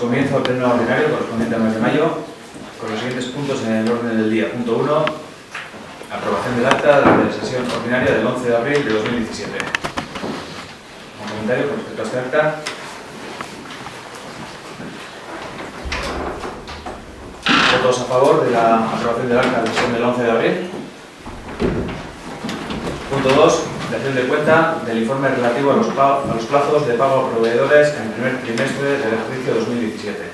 comienzo el pleno ordinario correspondiente al mes de mayo con los siguientes puntos en el orden del día. Punto 1. Aprobación del acta de la sesión ordinaria del 11 de abril de 2017. ¿Un comentario con respecto a este acta? ¿Votos a favor de la aprobación del acta de la sesión del 11 de abril? Punto 2. Dación de cuenta del informe relativo a los plazos de pago a proveedores en el primer trimestre del ejercicio 2017.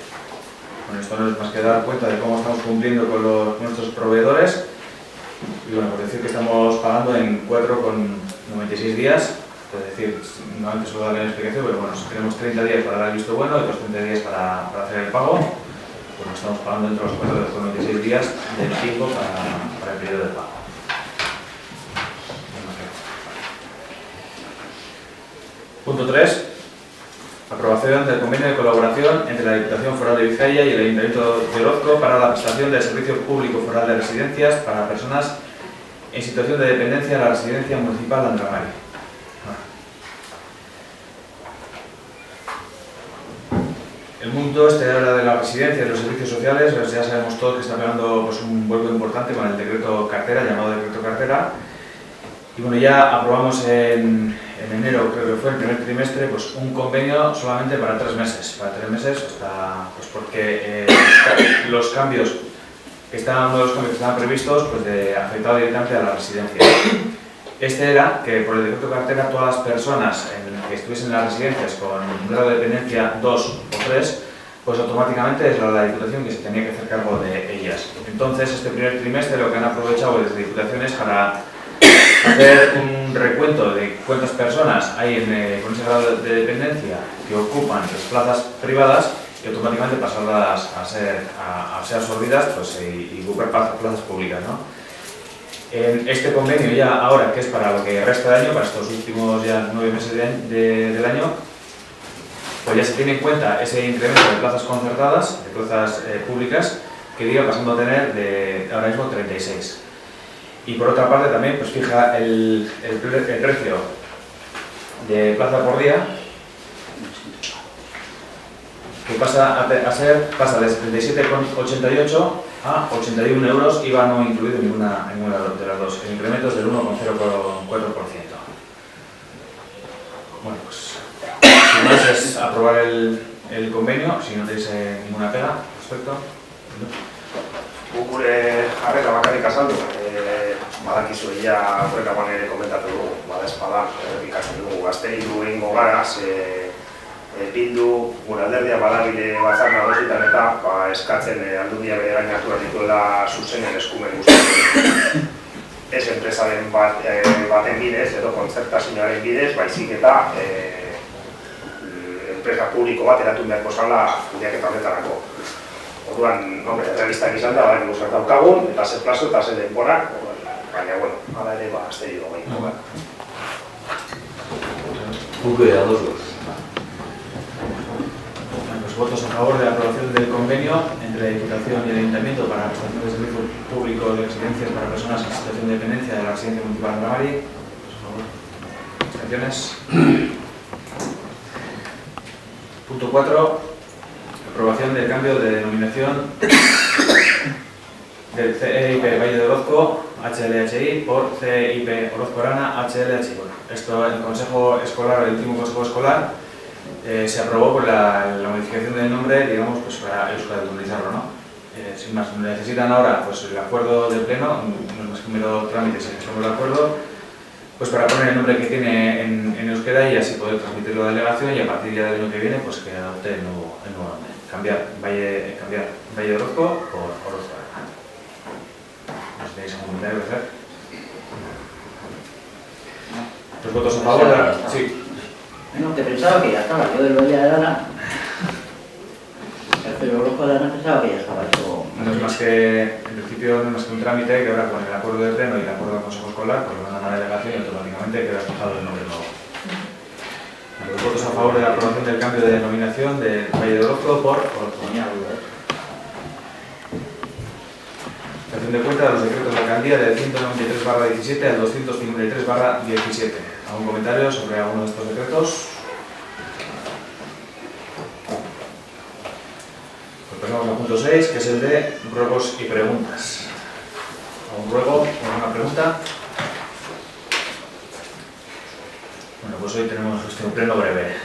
Bueno, esto no es más que dar cuenta de cómo estamos cumpliendo con nuestros proveedores. Y bueno, por decir que estamos pagando en 4,96 días, es decir, normalmente suelo darle la explicación, pero bueno, tenemos 30 días para dar el visto bueno y otros 30 días para hacer el pago. Bueno, estamos pagando dentro de los 4,96 días del tiempo para el periodo de pago. Punto 3. Aprobación del convenio de colaboración entre la Diputación Foral de Vizcaya y el Ayuntamiento de Orozco para la prestación del servicio público foral de residencias para personas en situación de dependencia en la residencia municipal de Andramari. El mundo este ahora de la residencia y de los servicios sociales, pues ya sabemos todos que está pegando pues, un vuelco importante con el decreto cartera, llamado decreto cartera. Y bueno, ya aprobamos en enero, creo que fue el primer trimestre, pues un convenio solamente para 3 meses. Para 3 meses, pues porque los cambios uno de los cambios que estaban previstos, pues afectado directamente a la residencia. Este era que por el decreto cartera todas las personas que estuviesen en las residencias con un grado de dependencia 2 o 3, pues automáticamente es la Diputación que se tenía que hacer cargo de ellas. Entonces, este primer trimestre lo que han aprovechado desde Diputaciones para hacer un recuento de cuántas personas hay con ese grado de dependencia que ocupan las plazas privadas y automáticamente pasarlas a ser absorbidas pues, y ocupar plazas públicas, ¿no? En este convenio ya ahora, que es para lo que resta del año, para estos últimos ya 9 meses del año, pues ya se tiene en cuenta ese incremento de plazas concertadas, de plazas públicas, que iba pasando a tener de ahora mismo 36. Y por otra parte también pues fija el precio de plaza por día, que pasa de 77,88 a 81 euros, IVA no incluido ninguna de las dos. El incremento es del 1,04%. Bueno, pues sin más es aprobar el convenio, si no tenéis ninguna pega al respecto. Gure jarrera bakarrik azaldu, badakizu ia horrekakoan ere komentatu dugu, badaezpada, ikasten dugu, gazteridu egingo gara, bildu gure alderdia badabide batzar nagusietan eta eskatzen aldundia bere gainatu dituela zuzenen eskumen guztien. Ez enpresaren baten bidez edo kontzertazioaren bidez, baizik eta enpresa publiko bat eratu beharko zala kudeaketa horretarako. Orduan, realistak izan da, badakigu zer daukagun, eta zer plazo eta zer denborak, baina, bueno, hala ere, azterido gehiago gara. Los votos a favor de la aprobación del convenio entre la Diputación y el Ayuntamiento para la prestación de servicio público de residencias para personas en situación de dependencia de la residencia municipal de Andramari. Por favor. ¿Abstenciones? Punto 4. Aprobación del cambio de denominación del CEIP Valle de Orozco HLHI por CEIP Orozco Arana HLHI. Bueno, esto el Consejo Escolar, el último Consejo Escolar, se aprobó por la modificación del nombre, digamos, pues para euskaldunizarlo, ¿no? Sin más, necesitan ahora pues el acuerdo del Pleno, no es más que un mero trámite si necesitamos el acuerdo, pues para poner el nombre que tiene en euskera y así poder transmitirlo a la delegación y a partir ya del año que viene pues que adopte el nuevo nombre. Cambiar Valle de Orozco por Orozco Arana. ¿No tenéis algún comentario que hacer? ¿Los votos a favor? Sí. Bueno, que pensaba que ya estaba yo del Valle de Arana. El Orozco Arana pensaba que ya estaba yo. No es más que, en principio, no es más que un trámite que ahora con el acuerdo de Pleno y el acuerdo del Consejo Escolar, pues lo mandan a la delegación y automáticamente queda fijado el nombre nuevo. Los votos a favor de la aprobación del cambio de denominación de Valle de Orozco por Orozco. Dación de cuenta de los decretos de alcaldía del 193/17 al 253/17. ¿Algún comentario sobre alguno de estos decretos? Pues pasamos al punto 6, que es el de ruegos y preguntas. ¿Un ruego o una pregunta? Bueno, pues hoy tenemos este pleno breve.